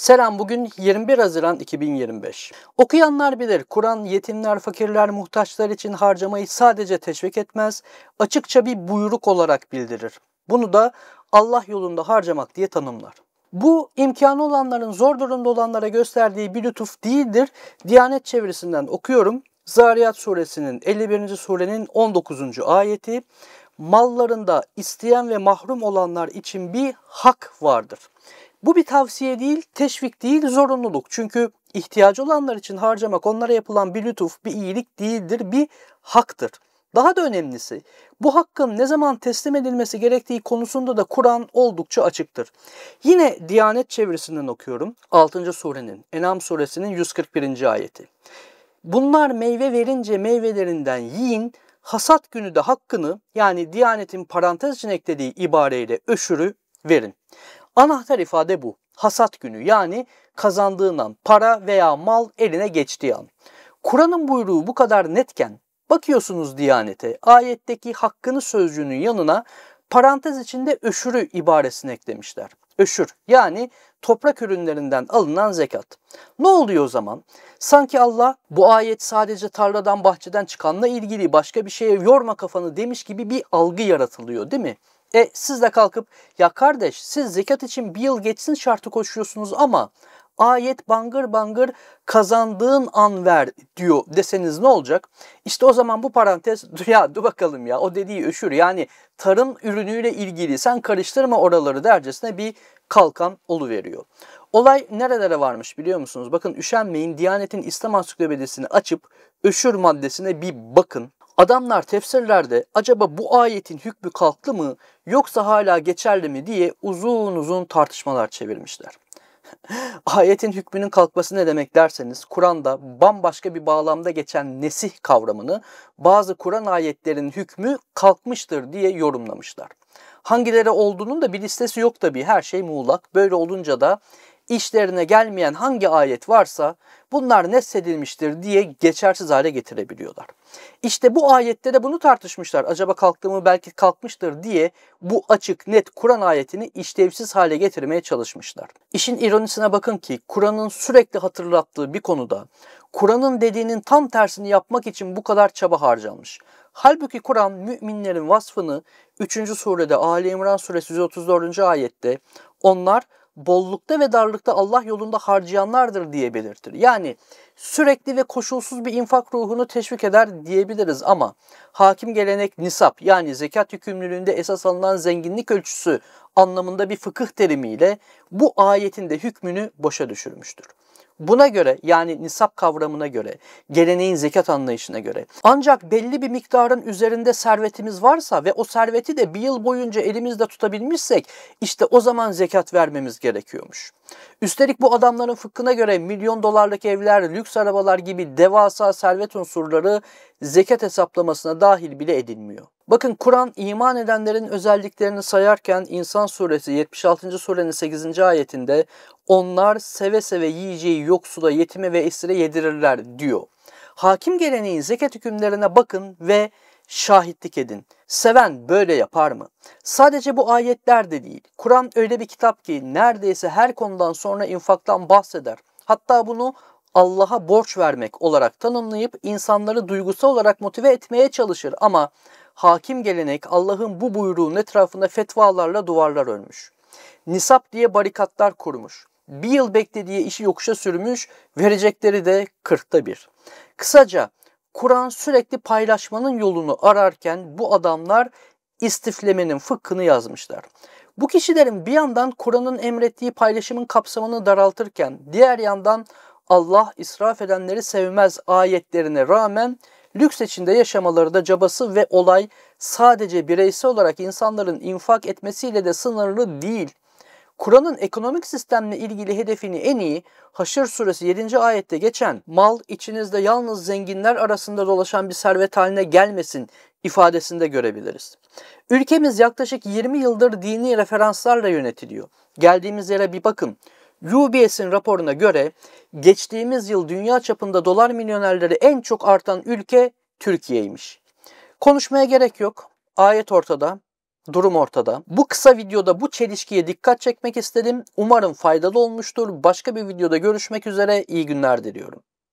Selam, bugün 21 Haziran 2025. Okuyanlar bilir, Kur'an yetimler, fakirler, muhtaçlar için harcamayı sadece teşvik etmez, açıkça bir buyruk olarak bildirir. Bunu da Allah yolunda harcamak diye tanımlar. Bu imkanı olanların zor durumda olanlara gösterdiği bir lütuf değildir. Diyanet çevirisinden okuyorum. Zariyat suresinin 51. surenin 19. ayeti. Mallarında isteyen ve mahrum olanlar için bir hak vardır. Bu bir tavsiye değil, teşvik değil, zorunluluk. Çünkü ihtiyacı olanlar için harcamak onlara yapılan bir lütuf, bir iyilik değildir, bir haktır. Daha da önemlisi, bu hakkın ne zaman teslim edilmesi gerektiği konusunda da Kur'an oldukça açıktır. Yine Diyanet çevirisinden okuyorum. 6. surenin, En'am suresinin 141. ayeti. Bunlar meyve verince meyvelerinden yiyin, hasat günü de hakkını, yani Diyanet'in parantez için eklediği ibareyle öşürü verin. Anahtar ifade bu. Hasat günü, yani kazandığın an, para veya mal eline geçtiği an. Kur'an'ın buyruğu bu kadar netken bakıyorsunuz Diyanet'e, ayetteki hakkını sözcüğünün yanına parantez içinde öşürü ibaresini eklemişler. Öşür, yani toprak ürünlerinden alınan zekat. Ne oluyor o zaman? Sanki Allah bu ayet sadece tarladan bahçeden çıkanla ilgili, başka bir şeye yorma kafanı demiş gibi bir algı yaratılıyor, değil mi? Siz de kalkıp ya kardeş siz zekat için bir yıl geçsin şartı koşuyorsunuz ama ayet bangır bangır kazandığın an ver diyor deseniz ne olacak? İşte o zaman bu parantez ya dur bakalım ya o dediği öşür, yani tarım ürünüyle ilgili sen karıştırma oraları dercesine bir kalkan oluveriyor. Olay nerelere varmış biliyor musunuz? Bakın üşenmeyin, Diyanet'in İslam Ansiklopedisini açıp öşür maddesine bir bakın. Adamlar tefsirlerde acaba bu ayetin hükmü kalktı mı yoksa hala geçerli mi diye uzun uzun tartışmalar çevirmişler. Ayetin hükmünün kalkması ne demek derseniz, Kur'an'da bambaşka bir bağlamda geçen nesih kavramını bazı Kur'an ayetlerinin hükmü kalkmıştır diye yorumlamışlar. Hangileri olduğunun da bir listesi yok tabii, her şey muğlak. Böyle olunca da işlerine gelmeyen hangi ayet varsa bunlar nesledilmiştir diye geçersiz hale getirebiliyorlar. İşte bu ayette de bunu tartışmışlar. Acaba kalktı mı, belki kalkmıştır diye bu açık net Kur'an ayetini işlevsiz hale getirmeye çalışmışlar. İşin ironisine bakın ki Kur'an'ın sürekli hatırlattığı bir konuda Kur'an'ın dediğinin tam tersini yapmak için bu kadar çaba harcanmış. Halbuki Kur'an müminlerin vasfını 3. surede Ali İmran suresi 134. ayette onlar bollukta ve darlıkta Allah yolunda harcayanlardır diye belirtir. Yani sürekli ve koşulsuz bir infak ruhunu teşvik eder diyebiliriz ama hakim gelenek nisap, yani zekat yükümlülüğünde esas alınan zenginlik ölçüsü anlamında bir fıkıh terimiyle bu ayetin de hükmünü boşa düşürmüştür. Buna göre, yani nisap kavramına göre, geleneğin zekat anlayışına göre ancak belli bir miktarın üzerinde servetimiz varsa ve o serveti de bir yıl boyunca elimizde tutabilmişsek işte o zaman zekat vermemiz gerekiyormuş. Üstelik bu adamların fıkhına göre milyon dolarlık evler, lüks arabalar gibi devasa servet unsurları zekat hesaplamasına dahil bile edilmiyor. Bakın Kur'an iman edenlerin özelliklerini sayarken İnsan suresi 76. surenin 8. ayetinde onlar seve seve yiyeceği yoksula, yetime ve esire yedirirler diyor. Hakim geleneğin zekat hükümlerine bakın ve şahitlik edin. Seven böyle yapar mı? Sadece bu ayetler de değil. Kur'an öyle bir kitap ki neredeyse her konudan sonra infaktan bahseder. Hatta bunu Allah'a borç vermek olarak tanımlayıp insanları duygusal olarak motive etmeye çalışır ama hakim gelenek Allah'ın bu buyruğunun etrafında fetvalarla duvarlar örmüş. Nisap diye barikatlar kurmuş. Bir yıl beklediği işi yokuşa sürmüş, verecekleri de 40'ta 1. Kısaca Kur'an sürekli paylaşmanın yolunu ararken bu adamlar istiflemenin fıkhını yazmışlar. Bu kişilerin bir yandan Kur'an'ın emrettiği paylaşımın kapsamını daraltırken diğer yandan Allah israf edenleri sevmez ayetlerine rağmen lüks içinde yaşamaları da cabası ve olay sadece bireysel olarak insanların infak etmesiyle de sınırlı değil. Kur'an'ın ekonomik sistemle ilgili hedefini en iyi Haşr suresi 7. ayette geçen mal içinizde yalnız zenginler arasında dolaşan bir servet haline gelmesin ifadesinde görebiliriz. Ülkemiz yaklaşık 20 yıldır dini referanslarla yönetiliyor. Geldiğimiz yere bir bakın. UBS'in raporuna göre geçtiğimiz yıl dünya çapında dolar milyonerleri en çok artan ülke Türkiye'ymiş. Konuşmaya gerek yok. Ayet ortada. Durum ortada. Bu kısa videoda bu çelişkiye dikkat çekmek istedim. Umarım faydalı olmuştur. Başka bir videoda görüşmek üzere. İyi günler diliyorum.